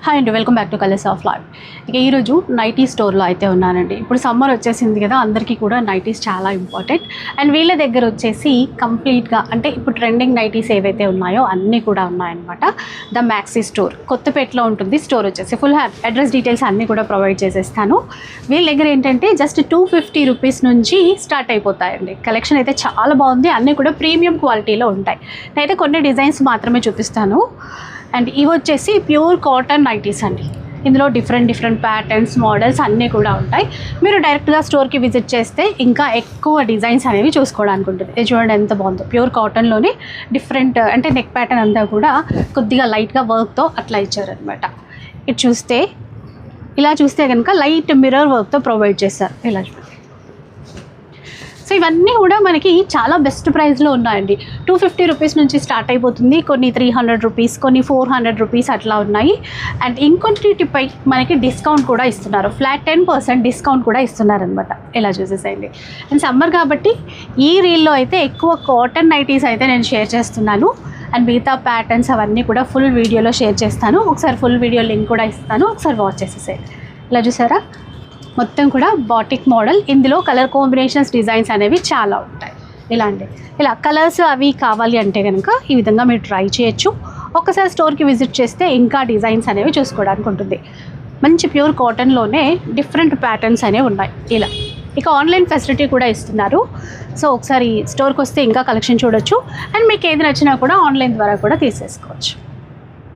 Hi అండి, welcome back to colours of life. ఇక ఈరోజు నైటీ స్టోర్లో అయితే ఉన్నానండి. ఇప్పుడు సమ్మర్ వచ్చేసింది కదా, అందరికీ కూడా నైటీస్ చాలా ఇంపార్టెంట్. అండ్ వీళ్ళ దగ్గర వచ్చేసి కంప్లీట్గా అంటే ఇప్పుడు ట్రెండింగ్ నైటీస్ ఏవైతే ఉన్నాయో అన్నీ కూడా ఉన్నాయన్నమాట. ద మ్యాక్సీ స్టోర్ కొత్తపేటలో ఉంటుంది. స్టోర్ వచ్చేసి ఫుల్ అడ్రస్ డీటెయిల్స్ అన్నీ కూడా ప్రొవైడ్ చేసేస్తాను. వీళ్ళ దగ్గర ఏంటంటే జస్ట్ 250 రూపీస్ నుంచి స్టార్ట్ అయిపోతాయండి. కలెక్షన్ అయితే చాలా బాగుంది, అన్నీ కూడా ప్రీమియం క్వాలిటీలో ఉంటాయి. నేనైతే కొన్ని డిజైన్స్ మాత్రమే చూపిస్తాను. అండ్ ఇవి వచ్చేసి ప్యూర్ కాటన్ నైటీస్ అండి. ఇందులో డిఫరెంట్ ప్యాటర్న్స్, మోడల్స్ అన్నీ కూడా ఉంటాయి. మీరు డైరెక్ట్గా స్టోర్కి విజిట్ చేస్తే ఇంకా ఎక్కువ డిజైన్స్ అనేవి చూసుకోవడానికి ఉంటుంది. ఇది చూడండి ఎంత బాగుందో, ప్యూర్ కాటన్లోనే డిఫరెంట్ అంటే నెక్ ప్యాటర్న్ అంతా కూడా కొద్దిగా లైట్గా వర్క్తో అట్లా ఇచ్చారనమాట. ఇలా చూస్తే కనుక లైట్ మిర్రర్ వర్క్తో ప్రొవైడ్ చేస్తారు. ఇలా చూడండి. సో ఇవన్నీ కూడా మనకి చాలా బెస్ట్ ప్రైస్లో ఉన్నాయండి. 250 రూపీస్ నుంచి స్టార్ట్ అయిపోతుంది. కొన్ని 300 రూపీస్, కొన్ని 400 రూపీస్ అట్లా ఉన్నాయి. అండ్ ఇంకొన్నిటిపై మనకి డిస్కౌంట్ కూడా ఇస్తున్నారు. ఫ్లాట్ 10% డిస్కౌంట్ కూడా ఇస్తున్నారనమాట. ఇలా చూసేసేయండి. అండ్ సమ్మర్ కాబట్టి ఈ రీల్లో అయితే ఎక్కువ కాటన్ నైటీస్ అయితే నేను షేర్ చేస్తున్నాను. అండ్ మిగతా ప్యాటర్న్స్ అవన్నీ కూడా ఫుల్ వీడియోలో షేర్ చేస్తాను. ఒకసారి ఫుల్ వీడియో లింక్ కూడా ఇస్తాను, ఒకసారి వాచ్ చేసేసేయండి. ఇలా చూసారా, మొత్తం కూడా బాటిక్ మోడల్. ఇందులో కలర్ కాంబినేషన్స్, డిజైన్స్ అనేవి చాలా ఉంటాయి. ఇలా కలర్స్ అవి కావాలి అంటే కనుక ఈ విధంగా మీరు ట్రై చేయొచ్చు. ఒక్కసారి స్టోర్కి విజిట్ చేస్తే ఇంకా డిజైన్స్ అనేవి చూసుకోవడానికి ఉంటుంది. మంచి ప్యూర్ కాటన్లోనే డిఫరెంట్ ప్యాటర్న్స్ అనేవి ఉన్నాయి. ఇక ఆన్లైన్ ఫెసిలిటీ కూడా ఇస్తున్నారు. సో ఒకసారి స్టోర్కి వస్తే ఇంకా కలెక్షన్ చూడొచ్చు. అండ్ మీకు ఏది నచ్చినా కూడా ఆన్లైన్ ద్వారా కూడా తీసేసుకోవచ్చు.